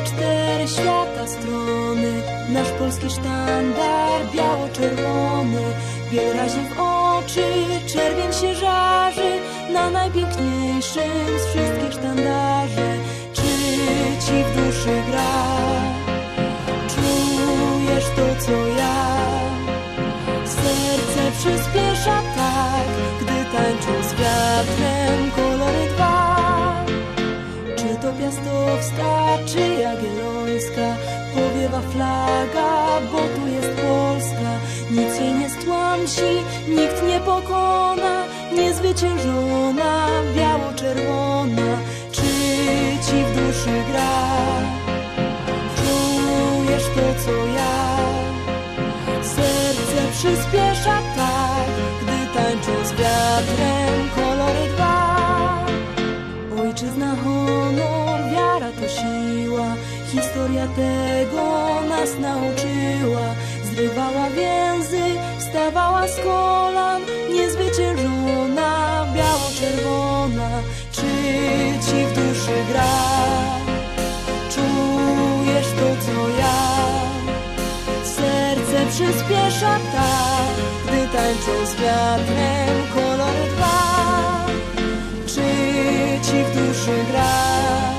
cztery świata strony, nasz polski sztandar biało-czerwony. Biel razi w oczy, czerwień się żarzy na najpiękniejszym z wszystkich sztandarzy. Czy ci w duszy gra? Czujesz to, co ja? Serce przyspiesza tak, gdy tańczą z wiatrem kolory dwa. Czy to Piastowska, czy Jagiellońska, powiewa flaga, bo tu jest Polska. Nic jej nie stłamsi, nikt nie pokona, niezwyciężona, biało-czerwona. Czy ci w duszy gra? Czujesz to, co ja? Serce przyspiesza tak, gdy tańczą z wiatrem kolory dwa. Ojczyzna, honor, wiara to siła, historia tego nas nauczyła. Zrywała więzy, wstawała z kolan, niezwyciężona, biało-czerwona. Czy ci w duszy gra? Czujesz to, co ja? Serce przyspiesza tak, gdy tańczą z wiatrem kolory dwa. Czy ci w duszy gra?